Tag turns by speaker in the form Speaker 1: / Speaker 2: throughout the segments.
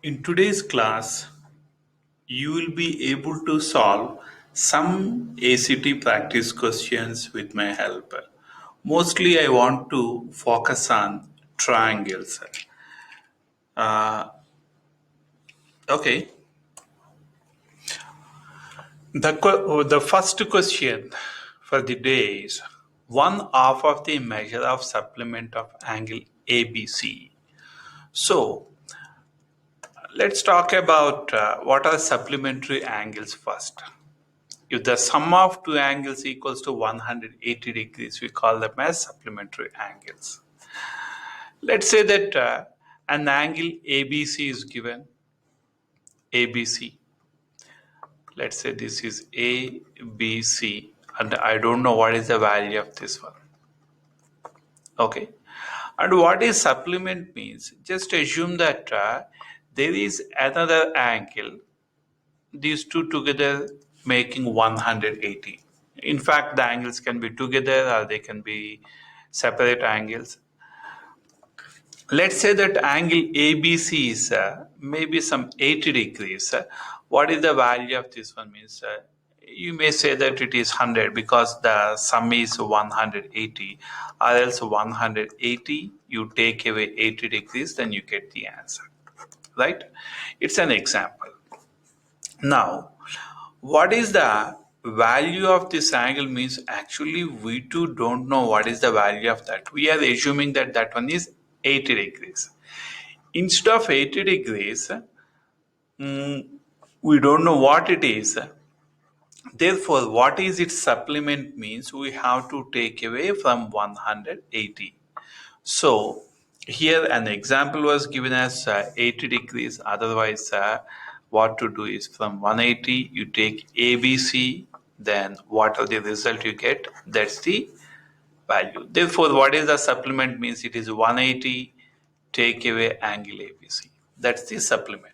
Speaker 1: In today's class, you will be able to solve some ACT practice questions with my help. Mostly, I want to focus on triangles. Uh, okay, the first question for the day is one half of the measure of supplement of angle ABC. So, let's talk about what are supplementary angles first. If the sum of two angles equals to 180 degrees, we call them as supplementary angles. Let's say that an angle ABC is given, ABC. Let's say this is ABC, and I don't know what is the value of this one. Okay. And what is supplement means? Just assume that there is another angle, these two together making 180. In fact, the angles can be together or they can be separate angles. Let's say that angle ABC is maybe some 80 degrees. What is the value of this one means? You may say that it is 100 because the sum is 180, or else 180 you take away 80 degrees, then you get the answer, right? It's an example. Now, what is the value of this angle means actually we too don't know what is the value of that. We are assuming that that one is 80 degrees. Instead of 80 degrees, we don't know what it is. Therefore, what is its supplement means we have to take away from 180. So, here an example was given as 80 degrees. Otherwise, what to do is from 180 you take ABC, then what are the result you get? That's the value. Therefore, what is the supplement means it is 180 take away angle ABC. That's the supplement.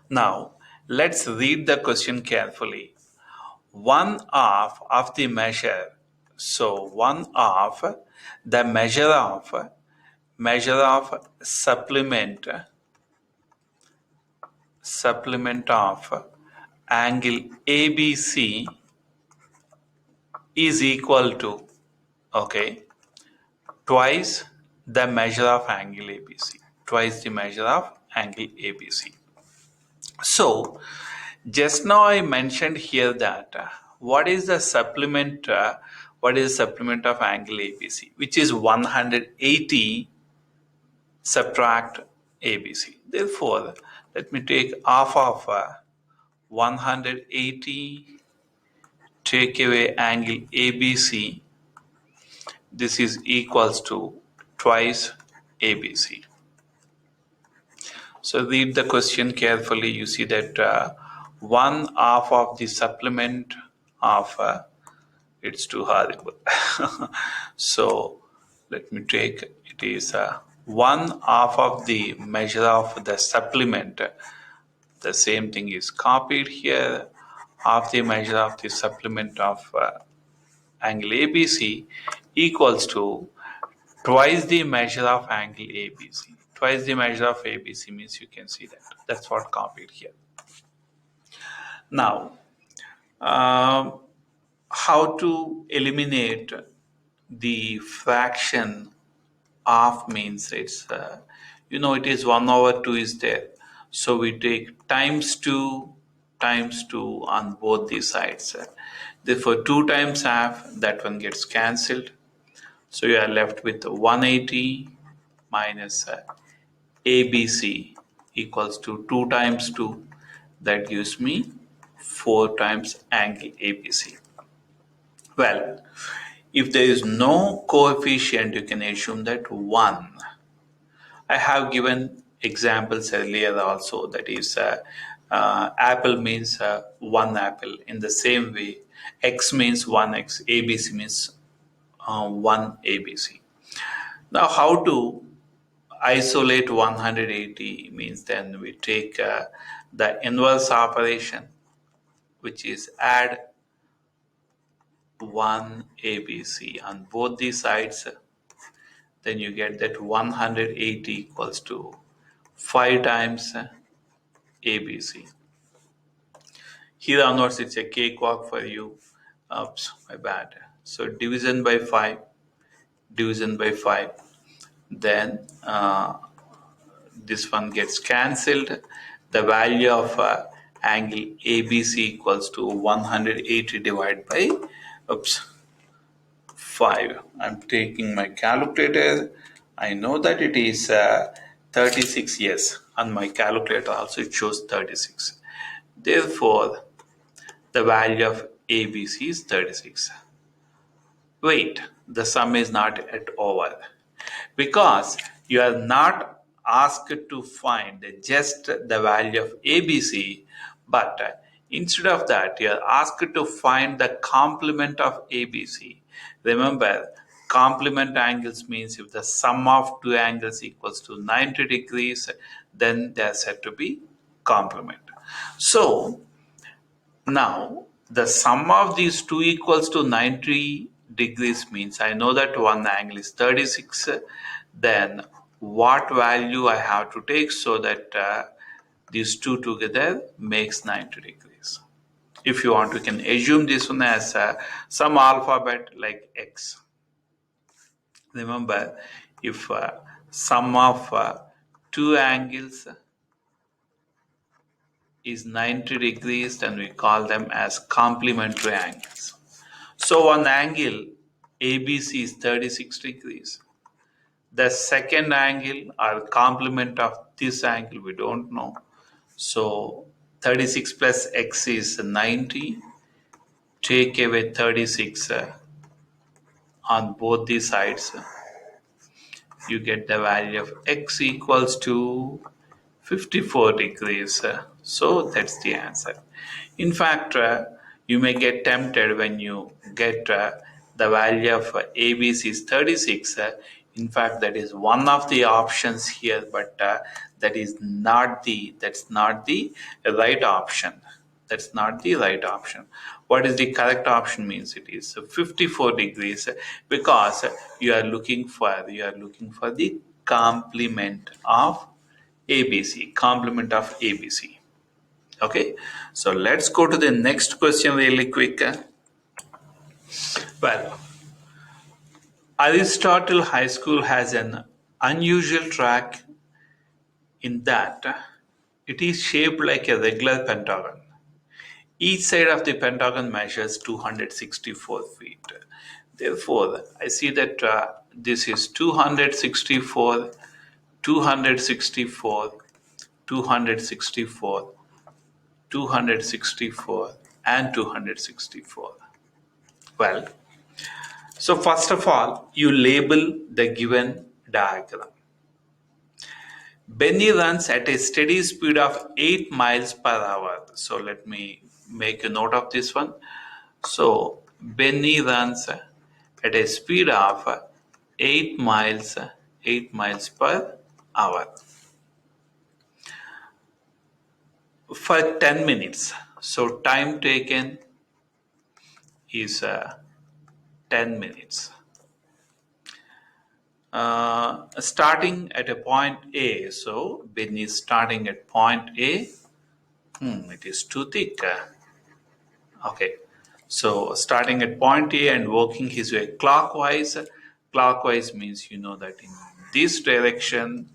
Speaker 1: Now, let's read the question carefully. One half of the measure. So, one half the measure of supplement of angle ABC is equal to, okay, twice the measure of angle ABC. Twice the measure of angle ABC. So, just now I mentioned here that what is the supplement? What is the supplement of angle ABC, which is 180 subtract ABC. Therefore, let me take half of 180 take away angle ABC. This is equals to twice ABC. So read the question carefully. You see that one half of the supplement of it's too horrible. So let me take it is one half of the measure of the supplement. The same thing is copied here. Half the measure of the supplement of angle ABC equals to twice the measure of angle ABC. Twice the measure of ABC means you can see that. That's what copied here. Now, how to eliminate the fraction of means it's, it is 1 over 2 is there. So we take times 2 on both the sides. Therefore, 2 times half, that one gets cancelled. So you are left with 180 minus ABC equals to 2 times 2. That gives me 4 times angle ABC. Well, if there is no coefficient, you can assume that 1. I have given examples earlier also, that is apple means one apple. In the same way, x means 1x, ABC means 1 ABC. Now, how to isolate 180 means then we take the inverse operation, which is add 1 ABC on both the sides. Then you get that 180 equals to 5 times ABC. Here onwards, it's a cakewalk for you. Oops, my bad. So division by 5, division by 5. Then this one gets cancelled. The value of angle ABC equals to 180 divided by, oops, 5. I'm taking my calculator. I know that it is 36 years. On my calculator also it shows 36. Therefore, the value of ABC is 36. Wait, the sum is not yet over because you are not asked to find just the value of ABC, but instead of that, you are asked to find the complement of ABC. Remember, complement angles means if the sum of two angles equals to 90 degrees, then they are said to be complement. So, now, the sum of these two equals to 90 degrees means I know that one angle is 36. Then what value I have to take so that these two together makes 90 degrees. If you want, you can assume this one as some alphabet like x. Remember, if sum of two angles is 90 degrees, then we call them as complementary angles. So one angle ABC is 36 degrees. The second angle or complement of this angle we don't know. So 36 plus x is 90. Take away 36 on both the sides. You get the value of x equals to 54 degrees. So that's the answer. In fact, you may get tempted when you get the value of ABC is 36. In fact, that is one of the options here, but that's not the right option. That's not the right option. What is the correct option means it is 54 degrees because you are looking for the complement of ABC, complement of ABC. Okay, so let's go to the next question really quick. Well, Aristotle High School has an unusual track in that it is shaped like a regular pentagon. Each side of the pentagon measures 264 feet. Therefore, I see that this is 264, 264, 264, 264, and 264. Well, so first of all, you label the given diagram. Benny runs at a steady speed of 8 miles per hour. So let me make a note of this one. So Benny runs at a speed of 8 miles, 8 miles per hour for 10 minutes. So time taken is 10 minutes. Starting at a point A. So Ben is starting at point A. It is too thick. Okay. So starting at point A and working his way clockwise. Clockwise means you know that in this direction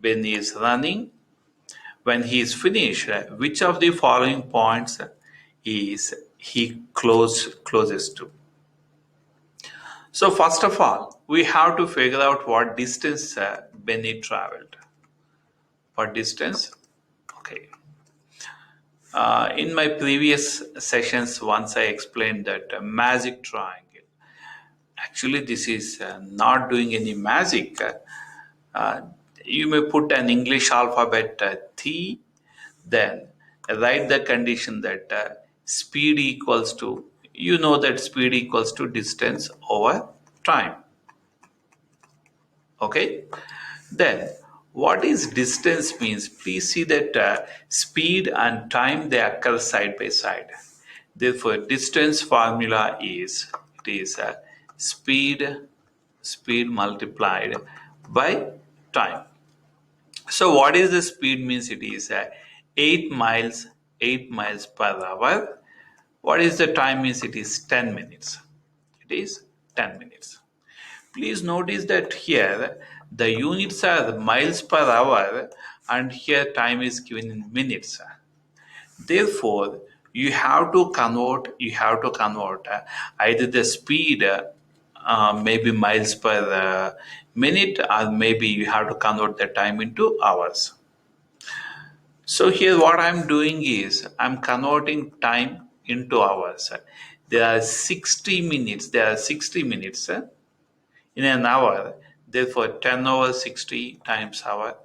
Speaker 1: Ben is running. When he is finished, which of the following points is he closest to? So first of all, we have to figure out what distance Benny traveled. What distance? Okay. In my previous sessions, once I explained that magic triangle. Actually, this is not doing any magic. Uh, you may put an English alphabet T, then write the condition that speed equals to, you know that speed equals to distance over time. Okay, then what is distance means? Please see that speed and time they occur side by side. Therefore, distance formula is it is speed multiplied by time. So what is the speed means? It is 8 miles, 8 miles per hour. What is the time means? It is 10 minutes. It is 10 minutes. Please notice that here the units are miles per hour and here time is given in minutes. Therefore, you have to convert either the speed maybe miles per minute, or maybe you have to convert the time into hours. So here what I'm doing is I'm converting time into hours. There are 60 minutes. There are 60 minutes in an hour. Therefore, 10 over 60 times hour.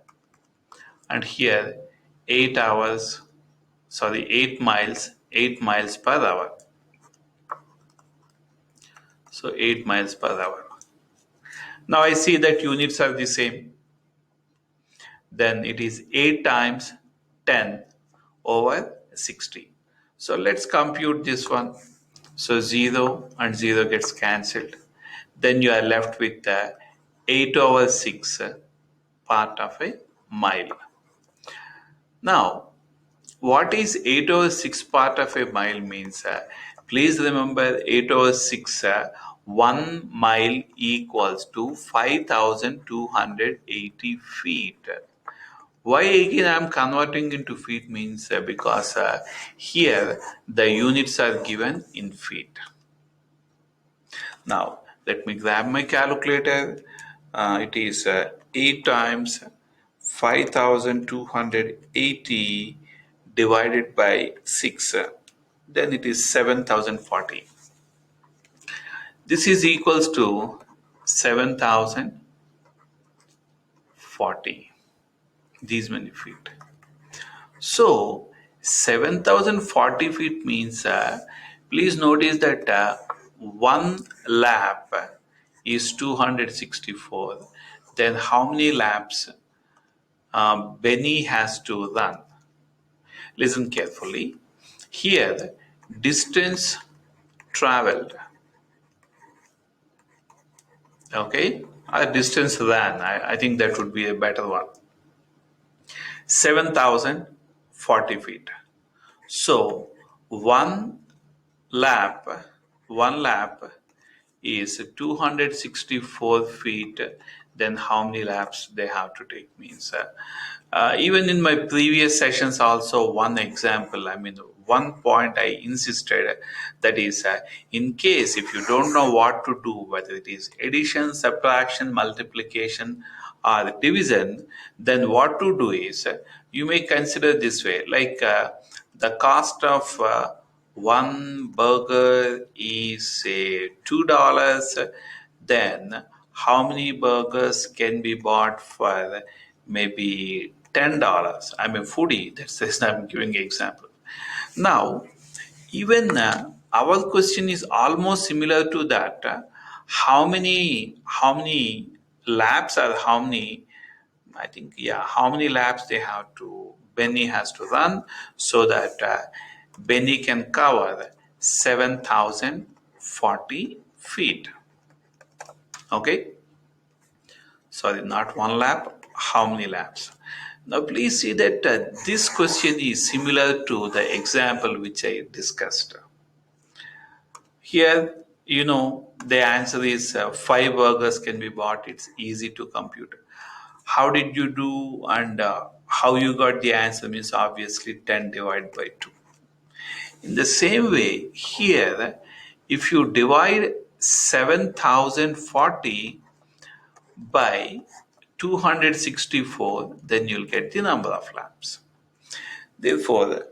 Speaker 1: And here 8 hours, 8 miles per hour. So 8 miles per hour. Now I see that units are the same. Then it is 8 times 10 over 60. So let's compute this one. So 0 and 0 gets cancelled. Then you are left with the 8 over 6 part of a mile. Now, what is 8 over 6 part of a mile means? Please remember 8 over 6, 1 mile equals to 5,280 feet. Why again I am converting into feet means because here the units are given in feet. Now let me grab my calculator. It is 8 times 5,280 divided by 6. Then it is 7,040. This is equals to 7,040. These many feet. So 7,040 feet means, please notice that one lap is 264. Then how many laps Benny has to run? Listen carefully. Here, distance traveled, okay, or distance ran. I think that would be a better one. 7,040 feet. So lap, one lap is 264 feet. Then how many laps they have to take means. Even in my previous sessions, also one example. I mean, one point I insisted, that is, in case if you don't know what to do, whether it is addition, subtraction, multiplication, or division, then what to do is you may consider this way, like the cost of one burger is say $2. Then how many burgers can be bought for maybe $10? I'm a foodie. That's just I'm giving an example. Now, even our question is almost similar to that. How many laps, or how many? I think, yeah, how many laps Benny has to run so that Benny can cover 7,040 feet. Okay, sorry, not one lap. How many laps? Now, please see that this question is similar to the example which I discussed. Here, the answer is 5 burgers can be bought. It's easy to compute. How did you do, and how you got the answer means obviously 10 divided by 2. In the same way, here, if you divide 7,040 by 264, then you'll get the number of laps. Therefore,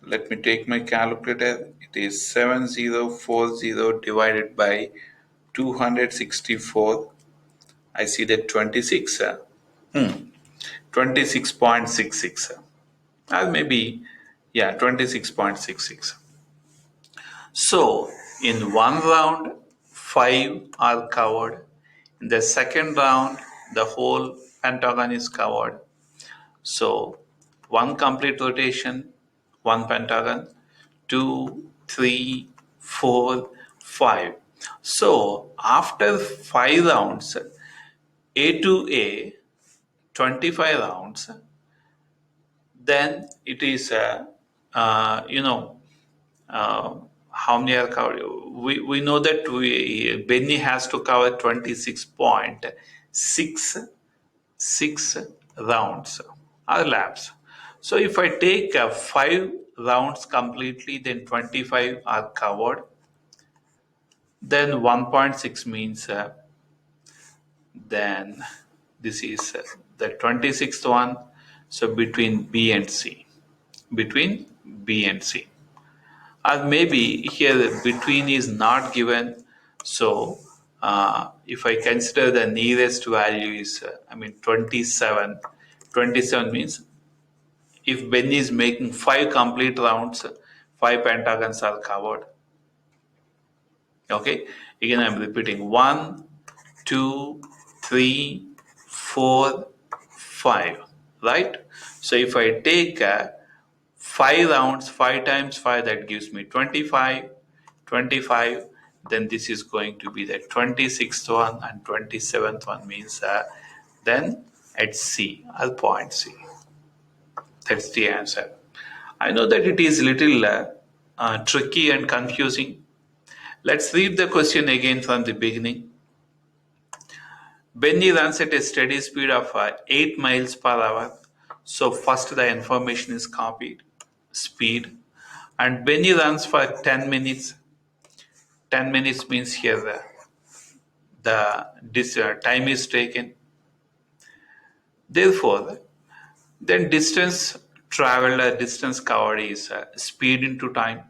Speaker 1: let me take my calculator. It is 7040 divided by 264. I see that 26. 26.66. Or maybe, yeah, 26.66. So, in one round, 5 are covered. In the second round, the whole pentagon is covered. So, one complete rotation, one pentagon, 2, 3, 4, 5. So, after 5 rounds, A to A, 25 rounds, then it is, you know, uh, how many are covered? We know that Benny has to cover 26.66 rounds or laps. So if I take 5 rounds completely, then 25 are covered. Then 1.6 means then this is the 26th one. So between B and C, between B and C. Or maybe here between is not given. So if I consider the nearest value is, 27. 27 means if Ben is making 5 complete rounds, 5 pentagons are covered. Okay, again I'm repeating 1, 2, 3, 4, 5, right? So if I take 5 rounds, 5 times 5, that gives me 25, 25. Then this is going to be the 26th one, and 27th one means then at C, or point C. That's the answer. I know that it is little tricky and confusing. Let's read the question again from the beginning. Benny runs at a steady speed of 8 miles per hour. So first the information is copied, speed. And Benny runs for 10 minutes. 10 minutes means here this time is taken. Therefore, then distance traveled, distance covered is speed into time.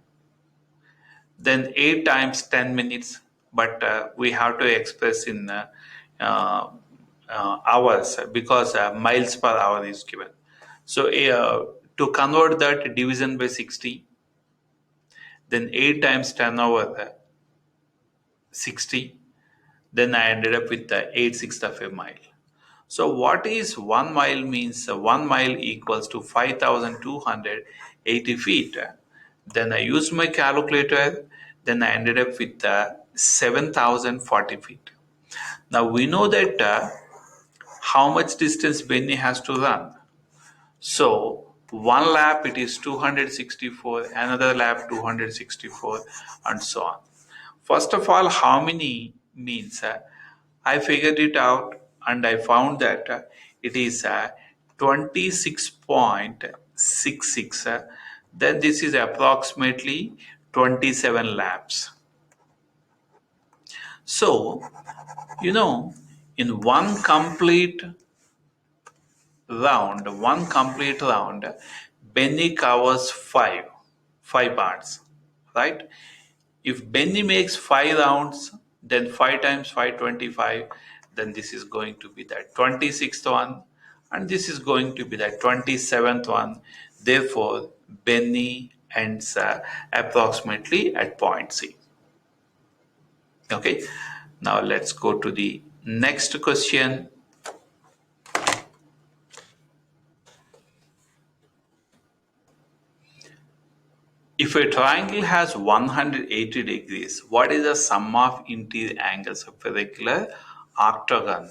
Speaker 1: Then 8 times 10 minutes, but we have to express in uh, hours because miles per hour is given. So to convert that, division by 60, then 8 times 10 over 60, then I ended up with the 8/6 of a mile. So what is 1 mile means 1 mile equals to 5,280 feet. Then I used my calculator, then I ended up with 7,040 feet. Now we know that how much distance Benny has to run. So one lap it is 264, another lap 264, and so on. First of all, how many means I figured it out and I found that it is 26.66. Then this is approximately 27 laps. So, in one complete round, Benny covers five parts, right? If Benny makes 5 rounds, then 5 times 5, 25, then this is going to be the 26th one, and this is going to be the 27th one. Therefore, Benny ends approximately at point C. Okay, now let's go to the next question. If a triangle has 180 degrees, what is the sum of interior angles of a regular octagon?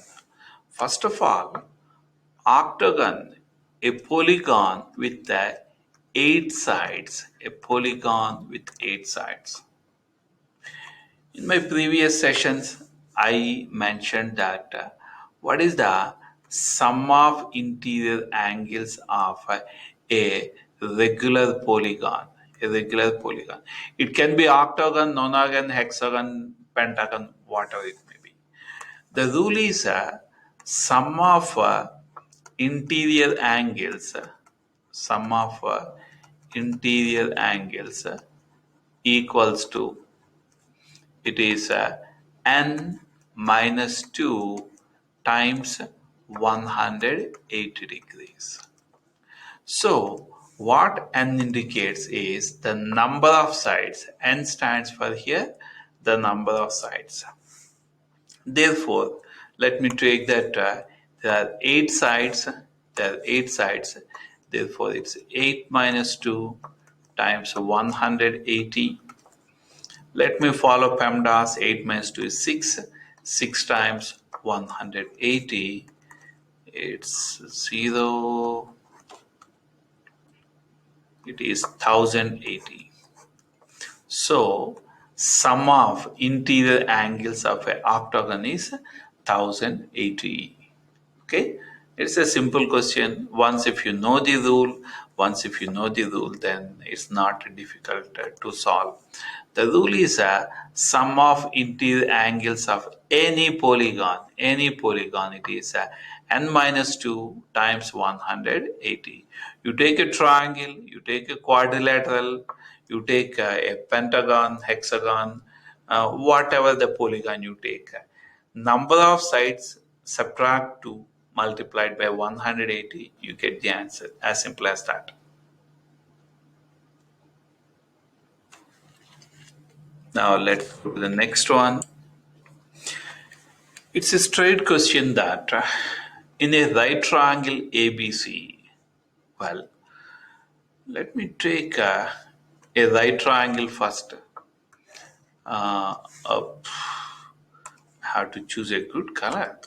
Speaker 1: First of all, octagon, a polygon with the 8 sides, a polygon with 8 sides. In my previous sessions, I mentioned that what is the sum of interior angles of a regular polygon? A regular polygon. It can be octagon, nonagon, hexagon, pentagon, whatever it may be. The rule is sum of interior angles, sum of interior angles equals to, it is n minus 2 times 180 degrees. So what n indicates is the number of sides. N stands for here the number of sides. Therefore, let me take that there are 8 sides. There are 8 sides. Therefore, it's 8 minus 2 times 180. Let me follow PEMDAS. 8 minus 2 is 6. 6 times 180 it's 0, it is 1080. So sum of interior angles of an octagon is 1080. Okay, it's a simple question. Once if you know the rule, then it's not difficult to solve. The rule is a sum of interior angles of any polygon. Any polygon, it is n minus 2 times 180. You take a triangle, you take a quadrilateral, you take a pentagon, hexagon, whatever the polygon you take. Number of sides, subtract 2, multiplied by 180, you get the answer. As simple as that. Now let's go to the next one. It's a straight question that in a right triangle ABC, well, let me take a right triangle first. Up. Have to choose a good color.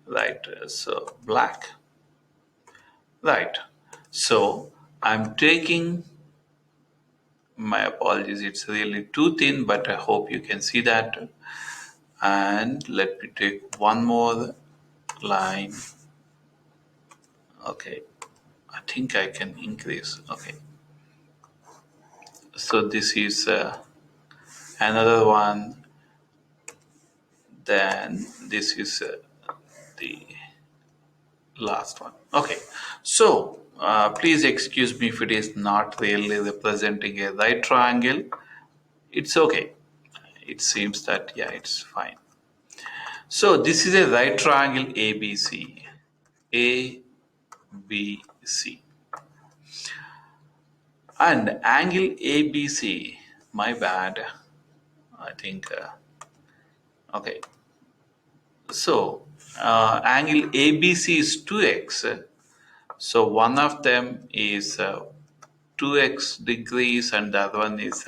Speaker 1: Right, so black. Right, so I'm taking, my apologies, it's really too thin, but I hope you can see that. And let me take one more line. Okay, I think I can increase. Okay, so this is another one. Then this is the last one. Okay, so please excuse me if it is not really representing a right triangle. It's okay. It seems that, yeah, it's fine. So this is a right triangle ABC. ABC. And angle ABC, my bad. I think, okay. So angle ABC is 2x. So one of them is 2x degrees and the other one is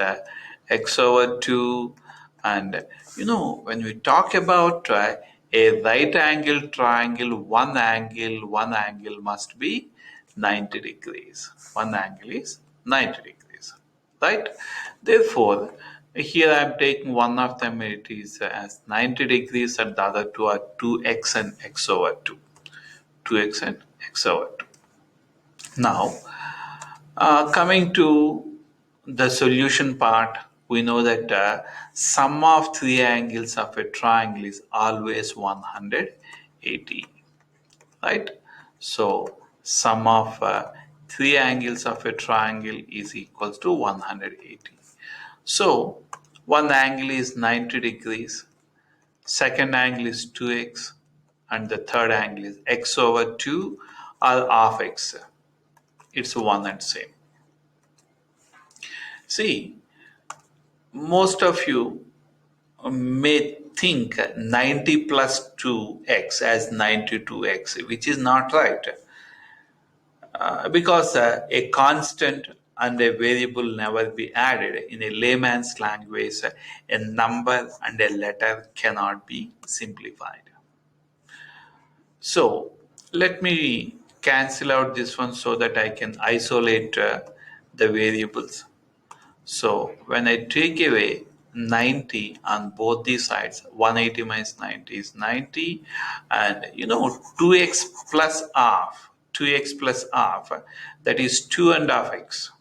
Speaker 1: x over 2. And when we talk about a right angle triangle, one angle must be 90 degrees. One angle is 90 degrees, right? Therefore, here I am taking one of them, it is as 90 degrees, and the other two are 2x and x over 2. 2x and x over 2. Now, coming to the solution part, we know that sum of three angles of a triangle is always 180, right? So sum of three angles of a triangle is equals to 180. So one angle is 90 degrees, second angle is 2x, and the third angle is x over 2 or half x. It's one and same. See, most of you may think 90 plus 2x as 92x, which is not right. Because a constant and a variable never be added. In a layman's language, a number and a letter cannot be simplified. So let me cancel out this one so that I can isolate the variables. So when I take away 90 on both these sides, 180 minus 90 is 90, and 2x plus half, 2x plus half, that is 2.5x.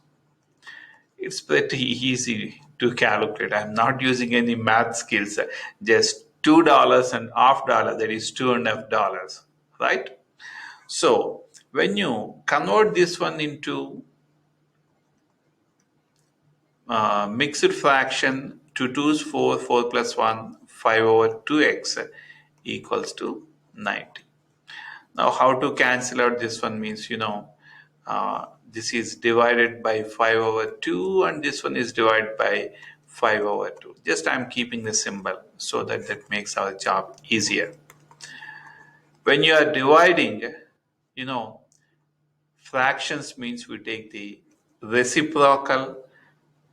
Speaker 1: It's pretty easy to calculate. I'm not using any math skills, just $2 and half dollar, that is $2.5, right? So when you convert this one into mixed fraction, 2 2's 4, 4 plus 1, 5 over 2x equals to 90. Now how to cancel out this one means, this is divided by 5 over 2 and this one is divided by 5 over 2. Just I'm keeping the symbol so that makes our job easier. When you are dividing, fractions means we take the reciprocal.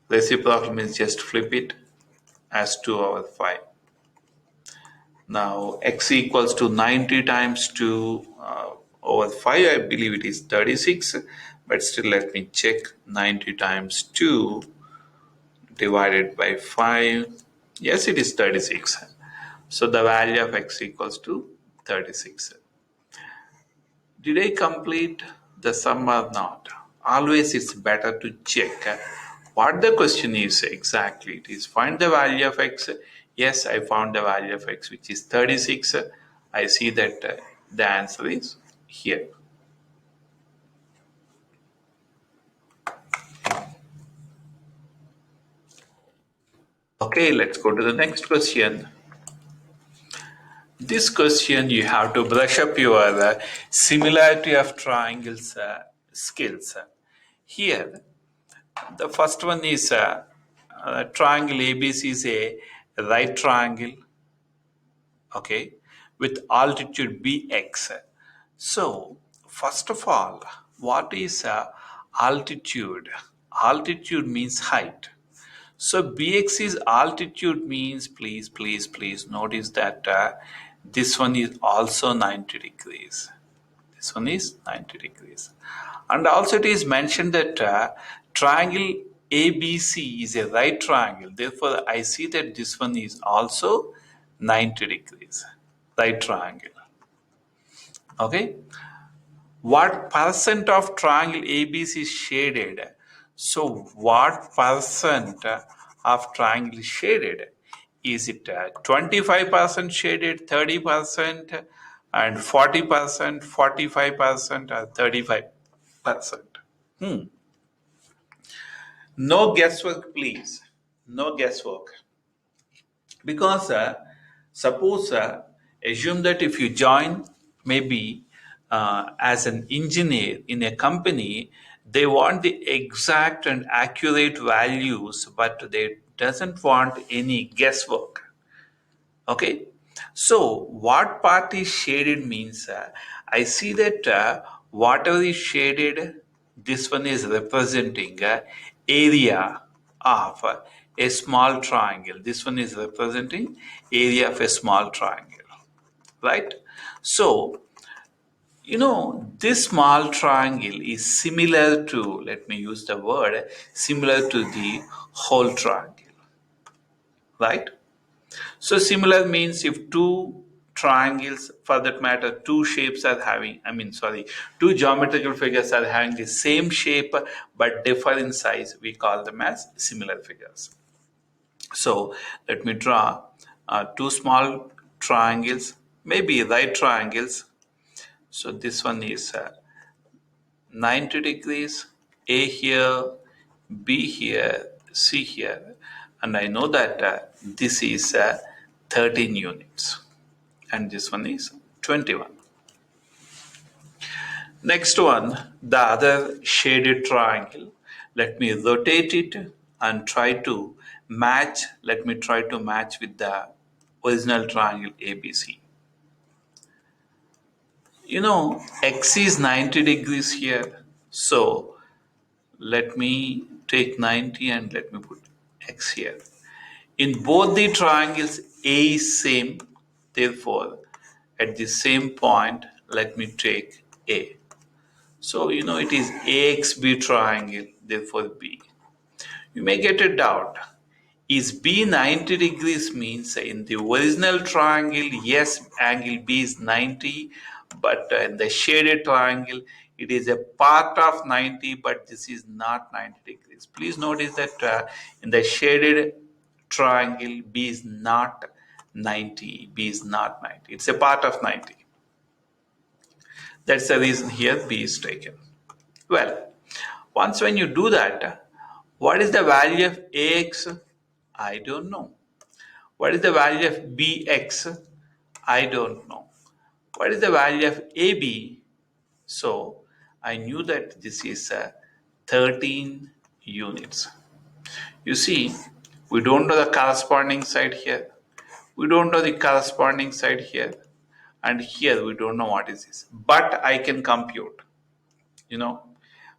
Speaker 1: Reciprocal means just flip it as 2 over 5. Now x equals to 90 times 2 over 5, I believe it is 36, but still let me check. 90 times 2 divided by 5, yes, it is 36. So the value of x equals to 36. Did I complete the sum or not? Always it's better to check what the question is exactly. It is find the value of x. Yes, I found the value of x, which is 36. I see that the answer is here. Okay, let's go to the next question. This question you have to brush up your similarity of triangles skills. Here, the first one is triangle ABC is a right triangle, okay, with altitude bx. So, first of all, what is altitude? Altitude means height. So bx is altitude means, please notice that this one is also 90 degrees. This one is 90 degrees. And also it is mentioned that triangle ABC is a right triangle. Therefore, I see that this one is also 90 degrees. Right triangle. Okay. What percent of triangle ABC is shaded? So what percent of triangle is shaded? Is it 25% shaded, 30%, and 40%, 45%, or 35%? No guesswork, please. No guesswork. Because suppose assume that if you join maybe as an engineer in a company, they want the exact and accurate values, but they doesn't want any guesswork. Okay, so what part is shaded means I see that whatever is shaded, this one is representing area of a small triangle. This one is representing area of a small triangle, right? So this small triangle is similar to, let me use the word, similar to the whole triangle, right? So similar means if two triangles, for that matter, two shapes are having, two geometrical figures are having the same shape but differ in size, we call them as similar figures. So let me draw two small triangles, maybe right triangles. So this one is 90 degrees, A here, B here, C here, and I know that this is 13 units and this one is 21. Next one, the other shaded triangle. Let me rotate it and try to match, let me try to match with the original triangle ABC. X is 90 degrees here, so let me take 90 and let me put x here. In both the triangles, A is same. Therefore, at the same point, let me take A. So, it is AXB triangle, therefore B. You may get a doubt. Is B 90 degrees means in the original triangle, yes, angle B is 90, but in the shaded triangle, it is a part of 90, but this is not 90 degrees. Please notice that in the shaded triangle, B is not 90. B is not 90. It's a part of 90. That's the reason here B is taken. Well, once when you do that, what is the value of AX? I don't know. What is the value of BX? I don't know. What is the value of AB? So I knew that this is 13 units. You see, we don't know the corresponding side here. We don't know the corresponding side here. And here we don't know what is this. But I can compute,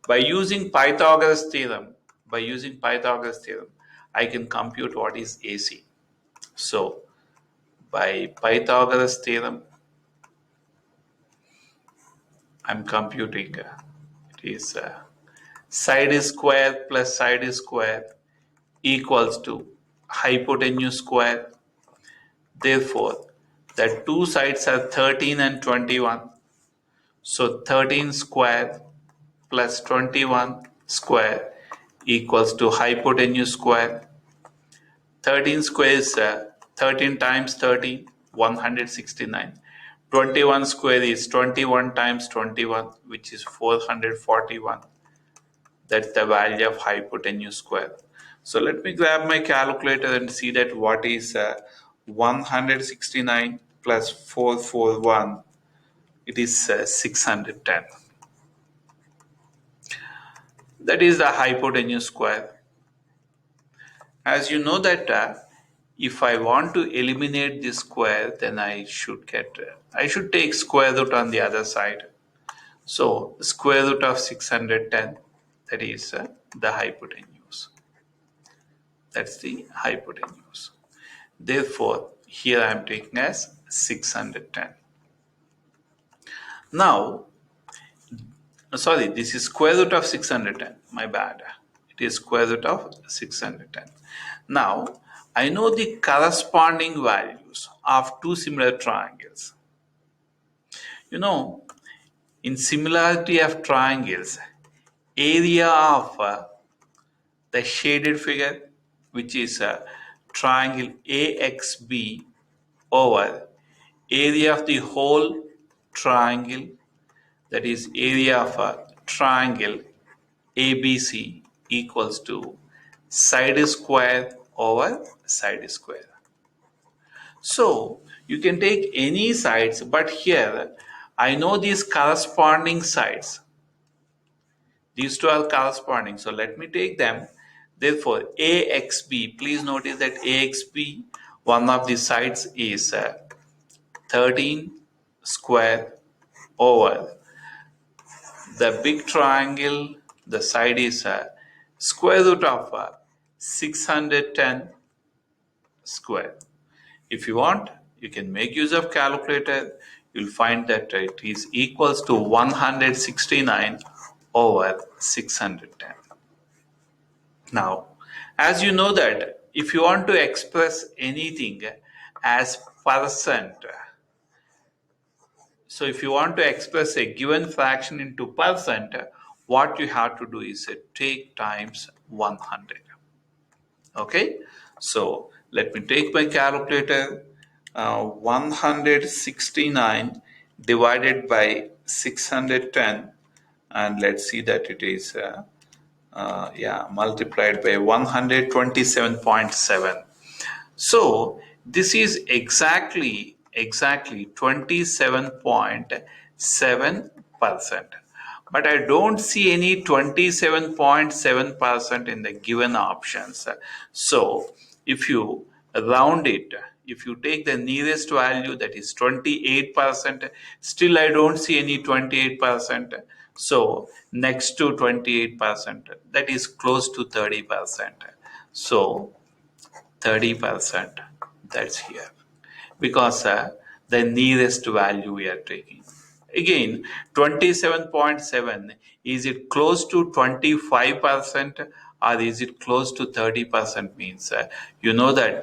Speaker 1: by using Pythagoras theorem, I can compute what is AC. So by Pythagoras theorem. I'm computing. It is side square plus side square equals to hypotenuse square. Therefore, the two sides are 13 and 21. So 13 square plus 21 square equals to hypotenuse square. 13 square is 13 times 13, 169. 21 square is 21 times 21, which is 441. That's the value of hypotenuse square. So let me grab my calculator and see that what is 169 plus 441. It is 610. That is the hypotenuse square. As you know that if I want to eliminate this square, then I should take square root on the other side. So square root of 610, that is the hypotenuse. That's the hypotenuse. Therefore, here I am taking as 610. Now, sorry, this is square root of 610. My bad. It is square root of 610. Now, I know the corresponding values of two similar triangles. You know, in similarity of triangles, area of the shaded figure, which is triangle AXB over area of the whole triangle, that is area of a triangle ABC, equals to side square over side square. So you can take any sides, but here I know these corresponding sides. These two are corresponding, so let me take them. Therefore, AXB, please notice that AXB, one of the sides is 13 square over the big triangle. The side is square root of 610 square. If you want, you can make use of calculator. You'll find that it is equals to 169 over 610. Now, as you know that if you want to express anything as percent, so if you want to express a given fraction into percent, what you have to do is take times 100. Okay, so let me take my calculator. 169 divided by 610, and let's see that it is multiplied by 127.7. So this is exactly 27.7%. But I don't see any 27.7% in the given options. So if you round it, if you take the nearest value, that is 28%, still I don't see any 28%. So next to 28%, that is close to 30%. So 30%, that's here, because the nearest value we are taking. Again, 27.7, is it close to 25% or is it close to 30%? Means you know that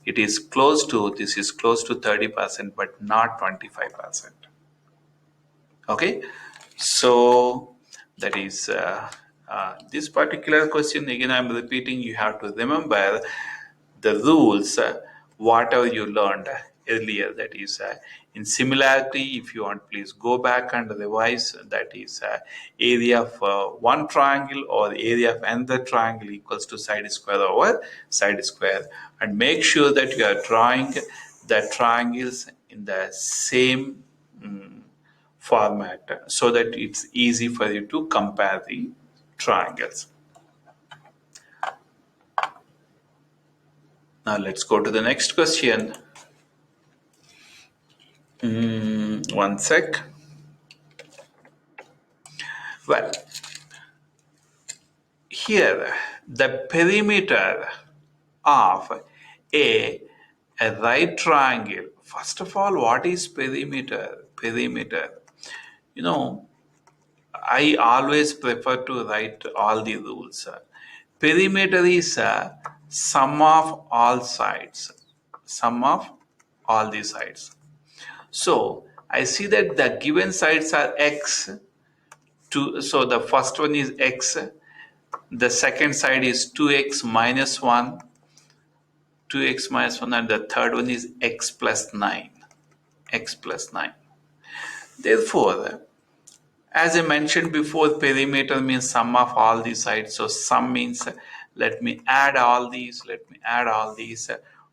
Speaker 1: this is close to 30%, but not 25%. Okay, so that is this particular question. Again, I'm repeating, you have to remember the rules, whatever you learned earlier. That is in similarity, if you want, please go back and revise. That is area of one triangle or area of another triangle equals to side square over side square, and make sure that you are drawing the triangles in the same format so that it's easy for you to compare the triangles. Now let's go to the next question. One sec. Well, here the perimeter of a a right triangle. First of all, what is perimeter? Perimeter. You know, I always prefer to write all the rules. Perimeter is a sum of all sides. Sum of all the sides. So I see that the given sides are x. So the first one is x. The second side is 2x minus 1. 2x minus 1, and the third one is x plus 9. X plus 9. Therefore, as I mentioned before, perimeter means sum of all these sides. So sum means let me add all these, let me add all these.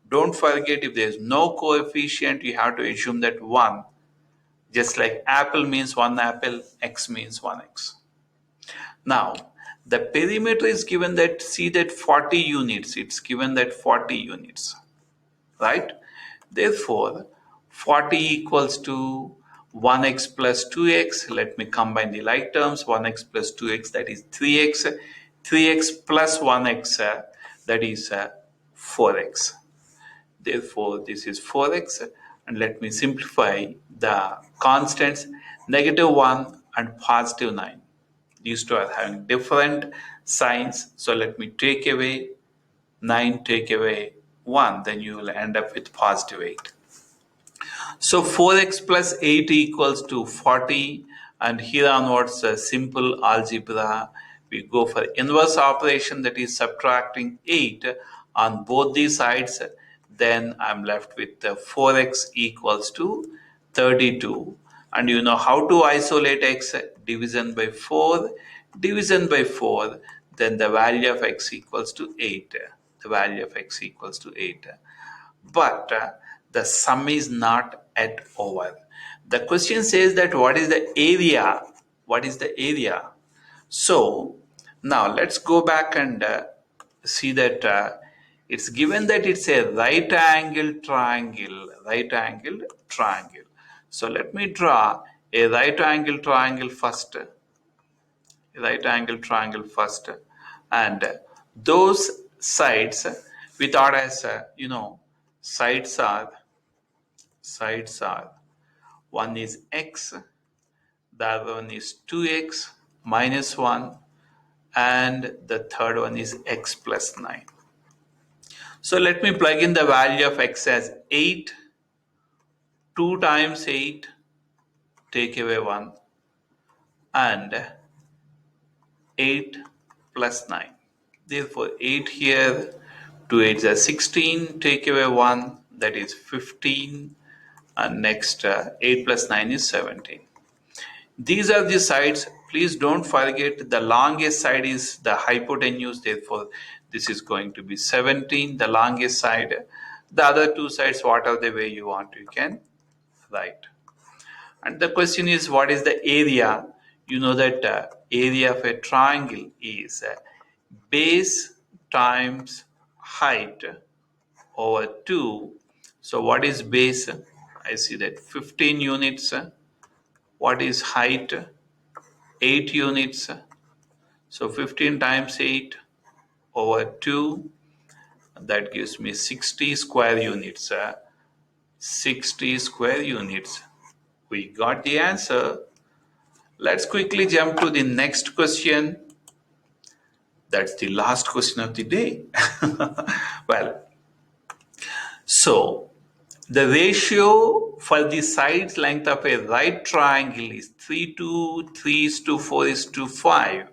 Speaker 1: Don't forget, if there is no coefficient, you have to assume that 1. Just like apple means 1 apple, x means 1x. Now, the perimeter is given that, see that 40 units, it's given that 40 units, right? Therefore, 40 equals to 1x plus 2x. Let me combine the like terms. 1x plus 2x, that is 3x. 3x plus 1x, that is 4x. Therefore, this is 4x. And let me simplify the constants, negative 1 and positive 9. These two are having different signs. So let me take away 9, take away 1. Then you will end up with positive 8. So 4x plus 8 equals to 40, and here onwards simple algebra, we go for inverse operation, that is subtracting 8 on both these sides. Then I'm left with 4x equals to 32. And you know how to isolate x, division by 4, division by 4, then the value of x equals to 8. The value of x equals to 8. But the sum is not at over. The question says that what is the area? What is the area? So now let's go back and see that it's given that it's a right angle triangle. Right angle triangle. So let me draw a right angle triangle first. Right angle triangle first, and those sides we thought as sides are one is x, the other one is 2x minus 1, and the third one is x plus 9. So let me plug in the value of x as 8. 2 times 8, take away 1, and 8 plus 9. Therefore, 8 here, 2 8s are 16, take away 1, that is 15, and next 8 plus 9 is 17. These are the sides. Please don't forget the longest side is the hypotenuse, therefore this is going to be 17, the longest side. The other two sides, whatever the way you want, you can write. And the question is, what is the area? You know that area of a triangle is base times height over 2. So what is base? I see that 15 units. What is height? 8 units. So 15 times 8 over 2. That gives me 60 square units. 60 square units. We got the answer. Let's quickly jump to the next question. That's the last question of the day. Well, so the ratio for the side length of a right triangle is 3 to 3 is to 4 is to 5.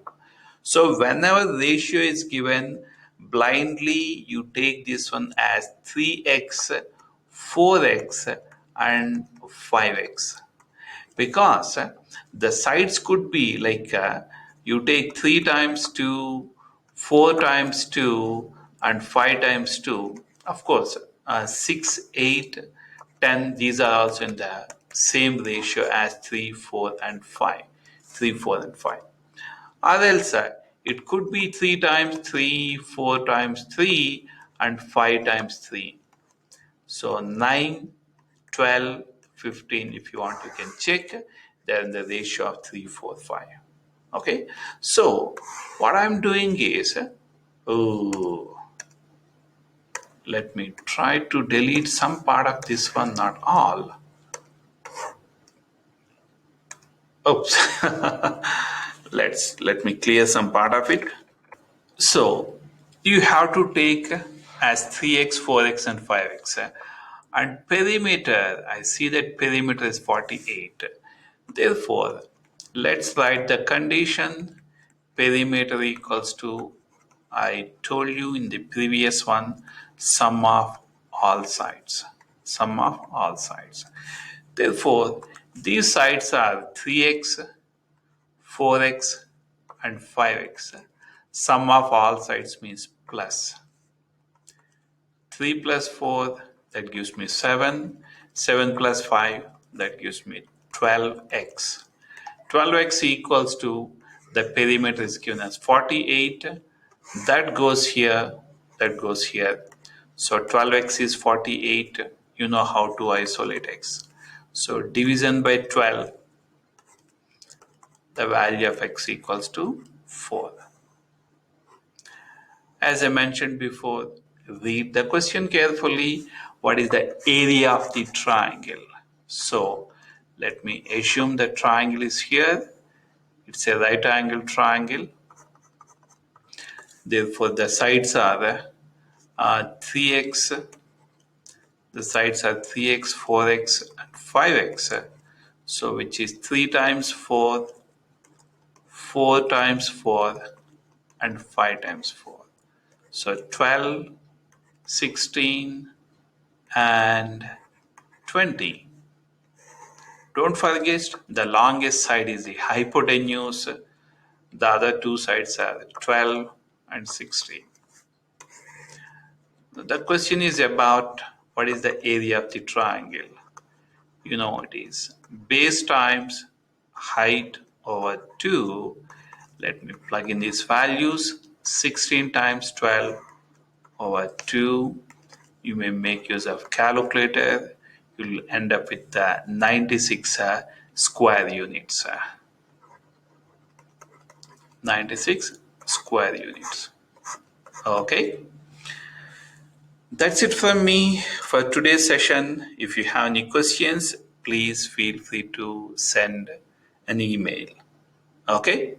Speaker 1: So whenever ratio is given, blindly you take this one as 3x, 4x, and 5x. Because the sides could be like you take 3 times 2, 4 times 2, and 5 times 2. Of course, 6, 8, 10, these are also in the same ratio as 3, 4, and 5. 3, 4, and 5. Or else it could be 3 times 3, 4 times 3, and 5 times 3. So 9, 12, 15, if you want, you can check. They're in the ratio of 3, 4, 5. Okay. So what I'm doing is, Let me try to delete some part of this one, not all. Oops. Let me clear some part of it. So you have to take as 3x, 4x, and 5x. And perimeter, I see that perimeter is 48. Therefore, let's write the condition perimeter equals to, I told you in the previous one, sum of all sides. Sum of all sides. Therefore, these sides are 3x, 4x, and 5x. Sum of all sides means plus. 3 plus 4, that gives me 7. 7 plus 5, that gives me 12x. 12x equals to, the perimeter is given as 48. That goes here, that goes here. So 12x is 48. You know how to isolate x. So division by 12, the value of x equals to 4. As I mentioned before, read the question carefully. What is the area of the triangle? So let me assume the triangle is here. It's a right angle triangle. Therefore, the sides are 3x. The sides are 3x, 4x, and 5x. So which is 3 times 4, 4 times 4, and 5 times 4. So 12, 16, and 20. Don't forget, the longest side is the hypotenuse. The other two sides are 12 and 16. The question is about what is the area of the triangle. You know it is base times height over 2. Let me plug in these values. 16 times 12 over 2. You may make use of calculator. You'll end up with 96 square units. 96 square units. Okay. That's it from me for today's session. If you have any questions, please feel free to send an email. Okay.